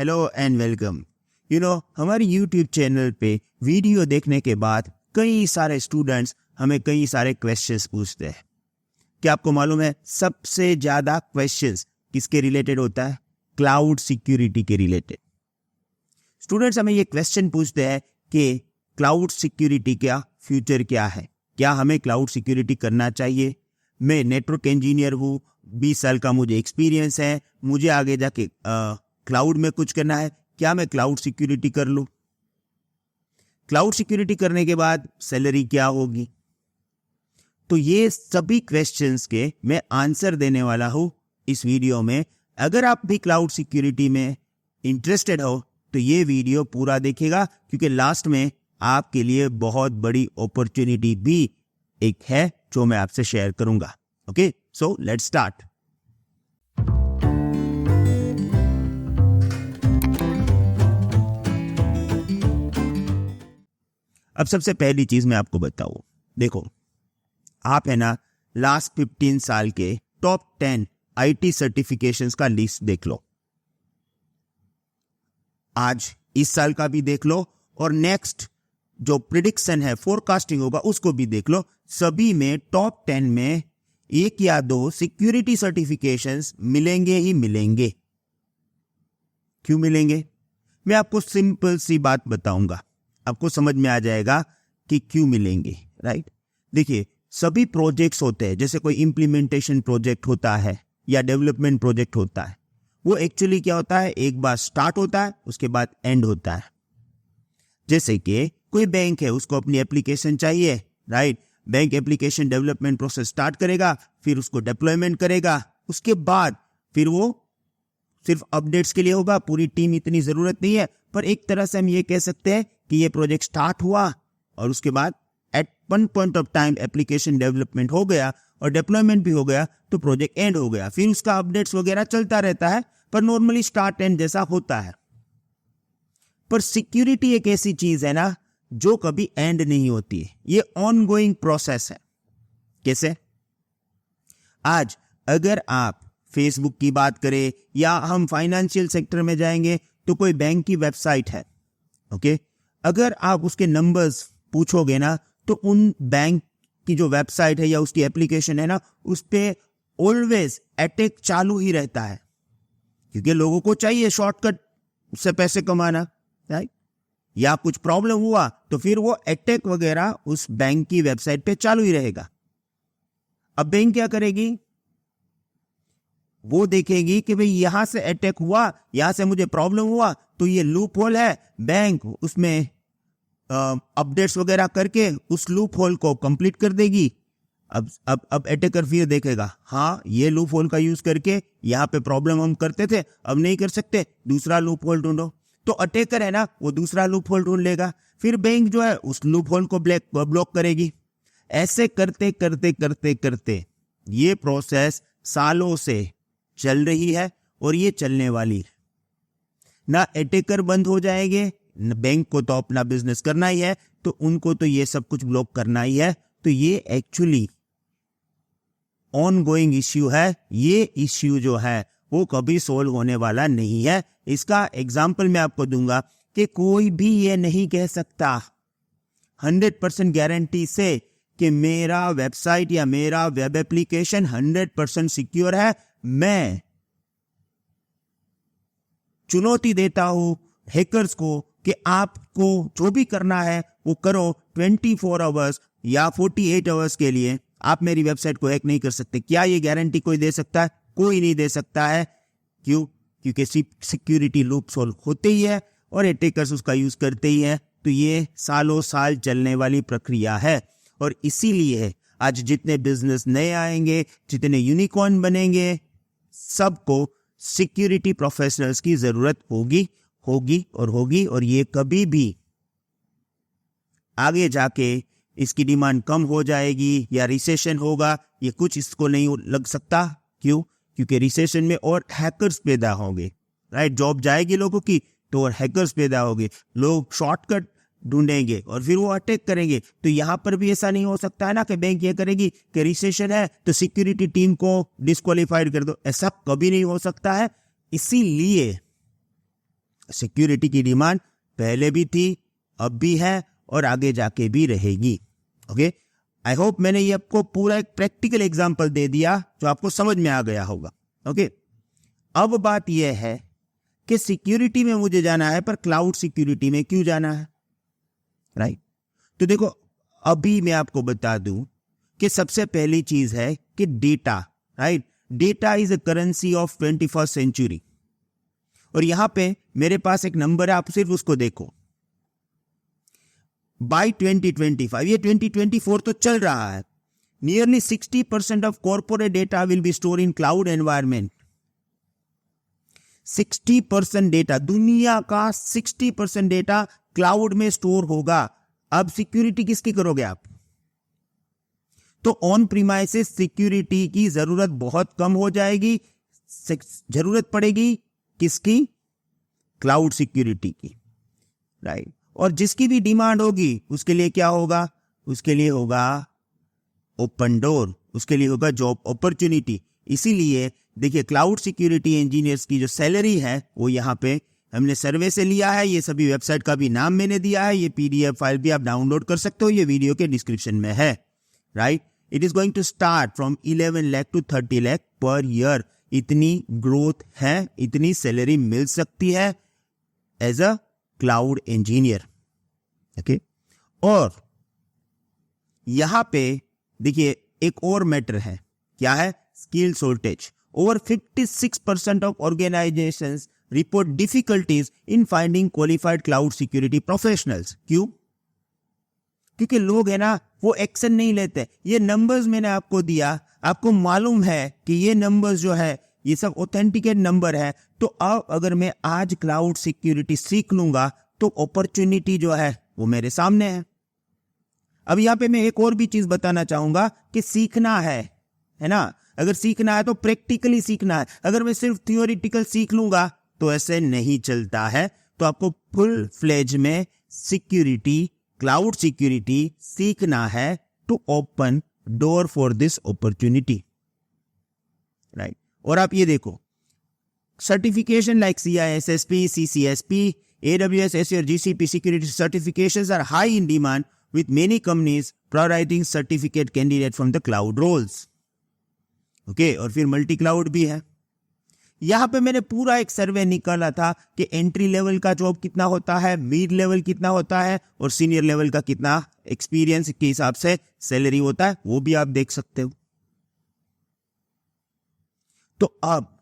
Hello and welcome. हमारे YouTube channel पे video देखने के बाद कई सारे स्टूडेंट्स हमें कई सारे क्वेश्चंस पूछते हैं। क्या आपको मालूम है सबसे ज़्यादा क्वेश्चंस किसके रिलेटेड होता है? क्लाउड सिक्योरिटी के रिलेटेड। स्टूडेंट्स हमें ये क्वेश्चन पूछते हैं कि क्लाउड सिक्योरिटी का फ्यूचर क्या है, क्या हमें क्लाउड सिक्योरिटी करना चाहिए? मैं नेटवर्क इंजीनियर हूँ, 20 साल का मुझे एक्सपीरियंस है, मुझे आगे जाके क्लाउड में कुछ करना है, क्या मैं क्लाउड सिक्योरिटी कर लूँ? क्लाउड सिक्योरिटी करने के बाद सैलरी क्या होगी? तो ये सभी क्वेश्चंस के मैं आंसर देने वाला हूँ इस वीडियो में। अगर आप भी क्लाउड सिक्योरिटी में इंटरेस्टेड हो तो ये वीडियो पूरा देखिएगा, क्योंकि लास्ट में आपके लिए बहुत बड़ी अपॉर्चुनिटी भी एक है जो मैं आपसे शेयर करूंगा। Okay, so let's start. अब सबसे पहली चीज मैं आपको बताऊं, देखो आप है ना लास्ट 15 साल के टॉप 10 आईटी सर्टिफिकेशंस का लिस्ट देख लो, आज इस साल का भी देख लो और नेक्स्ट जो प्रिडिक्शन है, फोरकास्टिंग होगा, उसको भी देख लो। सभी में टॉप 10 में एक या दो सिक्योरिटी सर्टिफिकेशंस मिलेंगे ही मिलेंगे। क्यों मिलेंगे? मैं आपको सिंपल सी बात बताऊंगा, आपको समझ में आ जाएगा कि क्यों मिलेंगे। राइट, देखिए सभी प्रोजेक्ट्स होते हैं, जैसे कोई इंप्लीमेंटेशन प्रोजेक्ट होता है या डेवलपमेंट प्रोजेक्ट होता है, वो एक्चुअली क्या होता है, एक बार स्टार्ट होता है उसके बाद एंड होता है। जैसे कि कोई बैंक है, उसको अपनी एप्लीकेशन चाहिए, right, bank application development process start करेगा, फिर उसको डिप्लॉयमेंट करेगा, उसके बाद फिर वो सिर्फ अपडेट्स के लिए होगा, पूरी टीम इतनी जरूरत नहीं है। पर एक तरह से हम ये कह सकते हैं कि ये प्रोजेक्ट स्टार्ट हुआ और उसके बाद at one point of time application development हो गया और डिप्लॉयमेंट भी हो गया, तो प्रोजेक्ट एंड हो गया। फिर उसका अपडेट्स वगैरह चलता रहता है, पर नॉर्मली स्टार्ट एंड जैसा होता है। पर सिक्योरिटी एक ऐसी चीज है ना जो कभी एंड नहीं होती है, ये ऑनगोइंग प्रोसेस है। कैसे? आज अगर आप फेसबुक की बात करें या हम फाइनेंशियल सेक्टर में जाएंगे तो कोई बैंक की वेबसाइट है, ओके, अगर आप उसके नंबर्स पूछोगे ना तो उन बैंक की जो वेबसाइट है या उसकी एप्लीकेशन है ना, उस पे ऑलवेज अटैक चालू ही रहता है, क्योंकि लोगों को चाहिए शॉर्टकट से पैसे कमाना, राइट, या कुछ प्रॉब्लम हुआ तो फिर वो अटैक वगैरह उस बैंक की वेबसाइट पे चालू ही रहेगा। अब बैंक क्या करेगी? वो देखेगी कि भाई यहां से अटैक हुआ, यहां से मुझे प्रॉब्लम हुआ, तो ये लूप होल है, बैंक उसमें अपडेट्स वगैरह करके उस लूप होल को कंप्लीट कर देगी। अब अटैकर फिर देखेगा, हाँ ये लूप होल का यूज करके यहाँ पे प्रॉब्लम हम करते थे, अब नहीं कर सकते, दूसरा लूप होल ढूंढो। तो अटैकर है ना, वो दूसरा लूप होल ढूंढ लेगा, फिर बैंक जो है उस लूप होल को ब्लॉक करेगी। ऐसे करते करते करते करते ये प्रोसेस सालों से चल रही है और ये चलने वाली है। ना अटैकर बंद हो जाएंगे, बैंक को तो अपना बिजनेस करना ही है, तो उनको तो ये सब कुछ ब्लॉक करना ही है। तो ये एक्चुअली ऑनगोइंग इश्यू है। ये इश्यू जो है वो कभी सोल्व होने वाला नहीं है। इसका एग्जाम्पल मैं आपको दूंगा कि कोई भी ये नहीं कह सकता 100% गारंटी से कि मेरा वेबसाइट या मेरा वेब एप्लीकेशन 100% सिक्योर है। मैं चुनौती देता हूं हैकर्स को कि आपको जो भी करना है वो करो, 24 आवर्स या 48 आवर्स के लिए आप मेरी वेबसाइट को हैक नहीं कर सकते। क्या ये गारंटी कोई दे सकता है? कोई नहीं दे सकता है। क्यों? क्योंकि सिक्योरिटी लूप्स होते ही है और अटैकर्स उसका यूज करते ही है। तो ये सालों साल चलने वाली प्रक्रिया है और इसीलिए आज जितने बिजनेस नए आएंगे, जितने यूनिकॉर्न बनेंगे, सबको सिक्योरिटी प्रोफेशनल्स की जरूरत होगी और ये कभी भी आगे जाके इसकी डिमांड कम हो जाएगी या रिसेशन होगा, ये कुछ इसको नहीं लग सकता। क्यों? क्योंकि रिसेशन में और हैकर्स पैदा होंगे, राइट, जॉब जाएगी लोगों की तो और हैकर्स पैदा होंगे, लोग शॉर्टकट ढूंढेंगे और फिर वो अटैक करेंगे। तो यहां पर भी ऐसा नहीं हो सकता है ना कि बैंक ये करेगी कि रिसेशन है तो सिक्योरिटी टीम को डिस्क्वालीफाइड कर दो, ऐसा कभी नहीं हो सकता है। इसीलिए सिक्योरिटी की डिमांड पहले भी थी, अब भी है और आगे जाके भी रहेगी। ओके, आई होप मैंने ये आपको पूरा एक प्रैक्टिकल एग्जांपल दे दिया जो आपको समझ में आ गया होगा। ओके, अब बात यह है कि सिक्योरिटी में मुझे जाना है, पर क्लाउड सिक्योरिटी में क्यों जाना है, राइट? तो देखो, अभी मैं आपको बता दूं कि सबसे पहली चीज है कि data, right? Data is a currency of 21st century. और यहां पे मेरे पास एक नंबर है, आप सिर्फ उसको देखो। बाय 2025, ये 2024 तो चल रहा है, nearly 60% of corporate data will be store in cloud environment. 60% data, दुनिया का 60% डेटा क्लाउड में स्टोर होगा। अब सिक्योरिटी किसकी करोगे आप? तो ऑन प्रीमाइसेस सिक्योरिटी की जरूरत बहुत कम हो जाएगी, जरूरत पड़ेगी किसकी? क्लाउड सिक्योरिटी की, राइट? और जिसकी भी डिमांड होगी उसके लिए क्या होगा? उसके लिए होगा ओपन डोर, उसके लिए होगा जॉब अपॉर्चुनिटी। इसीलिए देखिए, क्लाउड सिक्योरिटी इंजीनियर्स की जो सैलरी है वो यहाँ पे हमने सर्वे से लिया है। ये सभी वेबसाइट का भी नाम मैंने दिया है, ये पीडीएफ फाइल भी आप डाउनलोड कर सकते हो, ये वीडियो के डिस्क्रिप्शन में है, right? It is going to start from 11 lakh to 30 lakh per year. इतनी ग्रोथ है, इतनी सैलरी मिल सकती है as a cloud engineer. Okay, और यहां पे देखिए एक और मैटर है, क्या है? Skill shortage. Over 56% of organisations report difficulties in finding qualified cloud security professionals. क्यों? क्योंकि लोग है ना, वो एक्शन नहीं लेते। ये नंबर्स मैंने आपको दिया, आपको मालूम है कि ये नंबर्स जो है ये सब ऑथेंटिकेट नंबर है। तो अब अगर मैं आज क्लाउड सिक्योरिटी सीख लूंगा तो अपॉर्चुनिटी जो है वो मेरे सामने है। अब यहां पे मैं एक और भी चीज बताना चाहूंगा कि सीखना है ना? अगर सीखना है तो प्रैक्टिकली सीखना है। अगर मैं सिर्फ थियोरिटिकल सीख लूंगा तो ऐसे नहीं चलता है। तो आपको फुल फ्लेज में सिक्योरिटी, क्लाउड सिक्योरिटी सीखना है to open door for this opportunity, right? और आप ये देखो, certification like CISSP, CCSP, AWS, Azure, GCP security certifications are high in demand, with many companies prioritizing certificate candidate from the cloud roles. Okay, और फिर multi cloud भी है। यहां पे मैंने पूरा एक सर्वे निकाला था कि एंट्री लेवल का जॉब कितना होता है, मिड लेवल कितना होता है और सीनियर लेवल का कितना एक्सपीरियंस के हिसाब से सैलरी होता है, वो भी आप देख सकते हो। तो अब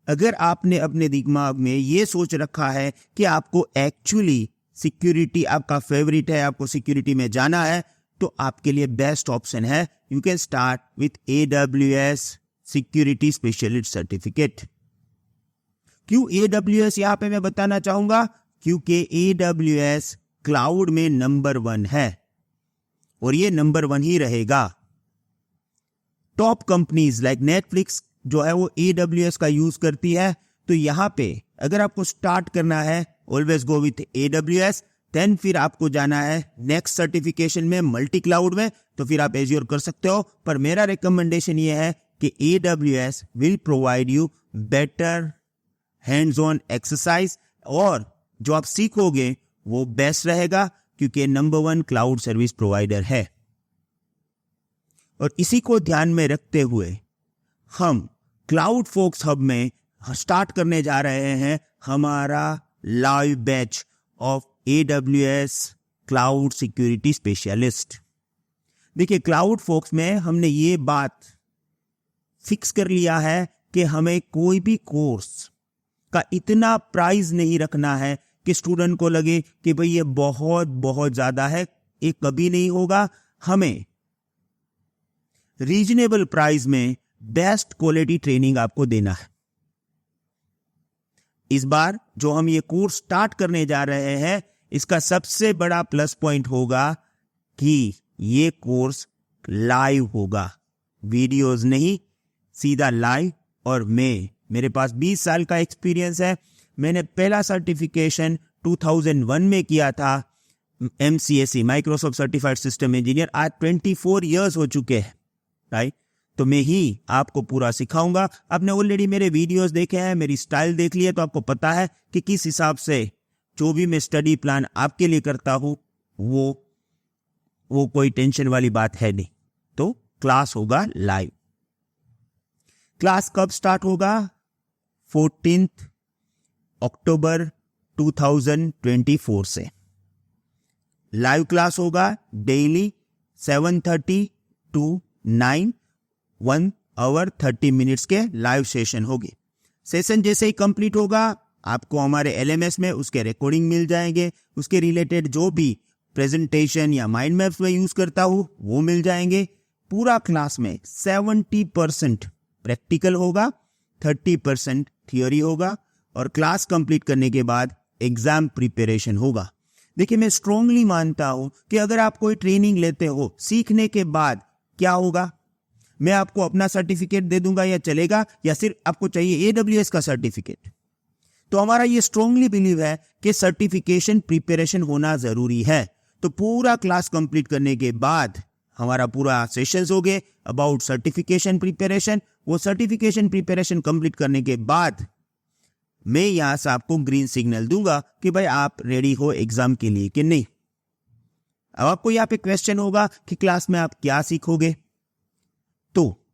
अगर आपने अपने दिमाग में ये सोच रखा है कि आपको एक्चुअली सिक्योरिटी आपका फेवरेट है, आपको सिक्योरिटी में जाना है, तो आपके लिए बेस्ट ऑप्शन है, you can start with AWS security specialist certificate. क्यों AWS यहां पे मैं बताना चाहूंगा? क्योंकि AWS क्लाउड में नंबर 1 है और ये नंबर 1 ही रहेगा। टॉप कंपनीज लाइक नेटफ्लिक्स जो है वो AWS का यूज करती है। तो यहां पे अगर आपको स्टार्ट करना है, always go with AWS। Then फिर आपको जाना है नेक्स्ट सर्टिफिकेशन में, मल्टी क्लाउड में, तो फिर आप एज्योर कर सकते हो। पर मेरा रिकमेंडेशन ये है कि AWS will provide you better hands on exercise, और जो आप सीखोगे वो बेस्ट रहेगा क्योंकि नंबर 1 क्लाउड सर्विस प्रोवाइडर है। और इसी को ध्यान में रखते हुए हम क्लाउड फोक्स हब में स्टार्ट करने जा रहे हैं हमारा live batch of AWS cloud security specialist. देखिए, क्लाउड फोक्स में हमने ये बात फिक्स कर लिया है कि हमें कोई भी कोर्स का इतना प्राइस नहीं रखना है कि स्टूडेंट को लगे कि भाई ये बहुत बहुत ज्यादा है। ये कभी नहीं होगा। हमें रीजनेबल प्राइस में बेस्ट क्वालिटी ट्रेनिंग आपको देना है। इस बार जो हम ये कोर्स स्टार्ट करने जा रहे हैं, इसका सबसे बड़ा प्लस पॉइंट होगा कि ये कोर्स लाइव होगा, वीडियोस नहीं, सीधा लाइव। और मेरे पास 20 साल का एक्सपीरियंस है। मैंने पहला सर्टिफिकेशन 2001 में किया था, MCSE Microsoft certified system engineer. आज 24 इयर्स हो चुके हैं, राइट? तो मैं ही आपको पूरा सिखाऊंगा। आपने ऑलरेडी मेरे वीडियोस देखे हैं, मेरी स्टाइल देख ली है, तो आपको पता है कि किस हिसाब से जो भी मैं स्टडी प्लान आपके लिए करता हूं वो कोई टेंशन वाली बात है नहीं। तो क्लास होगा लाइव। क्लास कब स्टार्ट होगा? 14 अक्टूबर 2024 से लाइव क्लास होगा डेली 7:30 to 9, 1 hour 30 minutes के लाइव सेशन होगी। सेशन जैसे ही कंप्लीट होगा आपको हमारे LMS में उसके रिकॉर्डिंग मिल जाएंगे, उसके रिलेटेड जो भी प्रेजेंटेशन या माइंड मैप्स में यूज करता हूं वो मिल जाएंगे। पूरा क्लास में 70% प्रैक्टिकल होगा, 30% थियोरी होगा और क्लास कंप्लीट करने के बाद एग्जाम प्रिपरेशन होगा। देखिए, मैं स्ट्रांगली मानता हूं कि अगर आप कोई ट्रेनिंग लेते हो, सीखने के बाद क्या होगा? मैं आपको अपना सर्टिफिकेट दे दूंगा या चलेगा, या सिर्फ आपको चाहिए AWS का सर्टिफिकेट? तो हमारा ये स्ट्रांगली बिलीव है कि सर्टिफिकेशन प्रिपरेशन होना जरूरी है। तो पूरा क्लास कंप्लीट करने के बाद हमारा पूरा सेशंस हो गए अबाउट सर्टिफिकेशन प्रिपरेशन। वो सर्टिफिकेशन प्रिपरेशन कंप्लीट करने के बाद मैं यहां से आपको ग्रीन सिग्नल दूंगा कि भाई आप रेडी हो एग्जाम के लिए कि नहीं। अब आपको यहाँ पे क्वेश्चन होगा कि क्लास में आप क्या सीखोगे। तो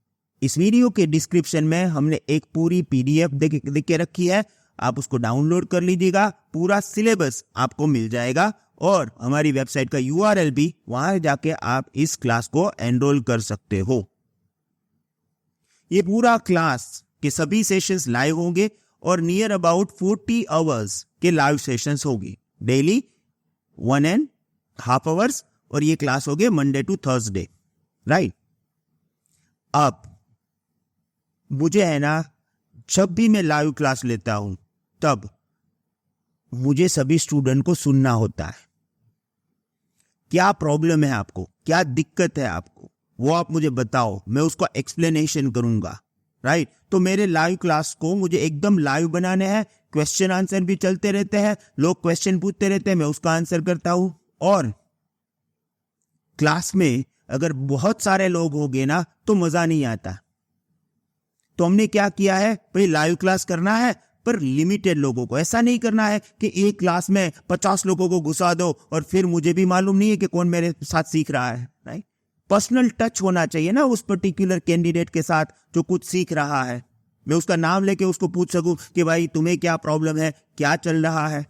इस वीडियो के डिस्क्रिप्शन में हमने एक पूरी PDF दे के रखी है, आप उसको डाउनलोड कर लीजिएगा। पूरा सिलेबस आपको मिल जाएगा और हमारी वेबसाइट का URL भी, वहां जाके आप इस क्लास को एनरोल कर सकते हो। ये पूरा क्लास के सभी सेशंस लाइव होंगे और नियर अबाउट 40 आवर्स के लाइव सेशंस होगी डेली 1.5 आवर्स, और ये क्लास होगी मंडे टू थर्सडे, राइट। अब मुझे है ना, जब भी मैं लाइव क्लास लेता हूं तब मुझे सभी स्टूडेंट को सुनना होता है। क्या प्रॉब्लम है आपको, क्या दिक्कत है आपको, वो आप मुझे बताओ, मैं उसका एक्सप्लेनेशन करूंगा, राइट। तो मेरे लाइव क्लास को मुझे एकदम लाइव बनाने हैं। क्वेश्चन आंसर भी चलते रहते हैं, लोग क्वेश्चन पूछते रहते हैं, मैं उसका आंसर करता हूं। और क्लास में अगर बहुत सारे लोग होंगे ना तो मजा नहीं आता। तो हमने क्या किया है, भाई लाइव क्लास करना है पर लिमिटेड लोगों को। ऐसा नहीं करना है कि एक क्लास में 50 लोगों को घुसा दो और फिर मुझे भी मालूम नहीं है कि कौन मेरे साथ सीख रहा है, राइट। पर्सनल टच होना चाहिए ना उस पर्टिकुलर कैंडिडेट के साथ जो कुछ सीख रहा है। मैं उसका नाम लेके उसको पूछ सकूं कि भाई तुम्हें क्या प्रॉब्लम है, क्या चल रहा है।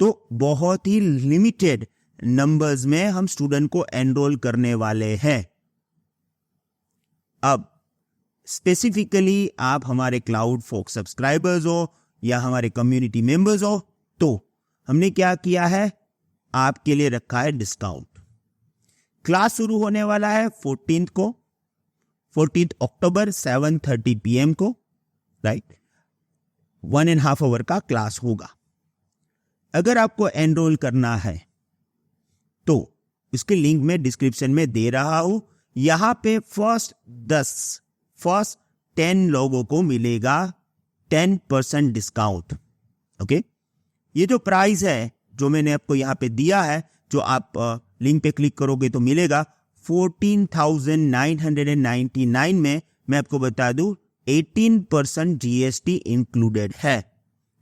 तो बहुत ही लिमिटेड नंबर्स में हम स्टूडेंट को एनरोल करने वाले हैं। अब स्पेसिफिकली आप हमारे क्लाउड फॉक्स सब्सक्राइबर्स हो या हमारे कम्युनिटी मेंबर्स हो, तो हमने क्या किया है, आपके लिए रखा है डिस्काउंट। क्लास शुरू होने वाला है 14 अक्टूबर 7:30 PM को, राइट। 1.5 आवर का क्लास होगा। अगर आपको एनरोल करना है तो इसके लिंक में डिस्क्रिप्शन में दे रहा हूं। यहां पे फर्स्ट 10 लोगों को मिलेगा 10% डिस्काउंट, ओके। ये जो प्राइस है जो मैंने आपको यहां पे दिया है, जो आप लिंक पे क्लिक करोगे तो मिलेगा 14,999 में। मैं आपको बता दूं 18% GST इंक्लूडेड है।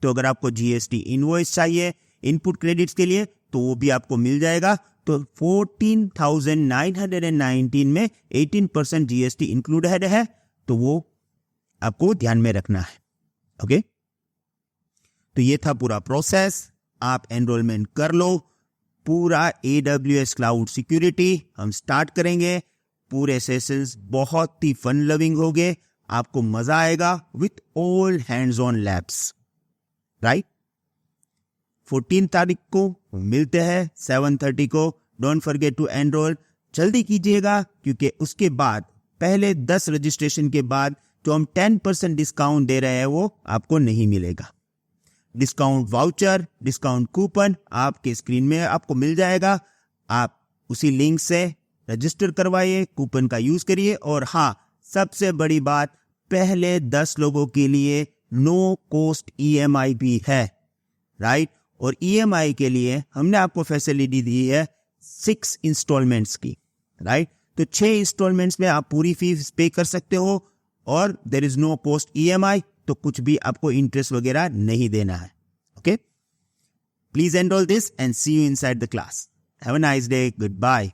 तो अगर आपको GST इनवॉइस चाहिए इनपुट क्रेडिट्स के लिए तो वो भी आपको मिल जाएगा। तो 14,919 में 18% GST इंक्लूडेड है, तो वो आपको ध्यान में रखना है, ओके। तो ये था पूरा प्रोसेस। आप एनरोलमेंट कर लो। पूरा AWS क्लाउड सिक्योरिटी हम स्टार्ट करेंगे। पूरे सेशंस बहुत ही फन लविंग होंगे, आपको मजा आएगा with all hands on labs, right. 14 तारीख को मिलते हैं 7:30 को। Don't forget to enrol. जल्दी कीजिएगा क्योंकि उसके बाद पहले 10 रजिस्ट्रेशन के बाद जो हम 10% डिस्काउंट दे रहे हैं वो आपको नहीं मिलेगा। डिस्काउंट वाउचर, डिस्काउंट कूपन आपके स्क्रीन में आपको मिल जाएगा। आप उसी लिंक से रजिस्टर करवाइए, कूपन का यूज करिए। और हाँ, सबसे बड़ी बात, पहले 10 लोगों के लिए नो कॉस्ट EMI भी है, राइट। और EMI के लिए हमने आपको फैसिलिटी दी है 6 इंस्टॉलमेंट्स की, राइट। तो 6 इंस्टॉलमेंट्स में आप पूरी फीस पे कर सकते हो और there is no post EMI, तो कुछ भी आपको इंटरेस्ट वगैरह नहीं देना है. Okay, please enrol this and see you inside the class. Have a nice day. Good bye.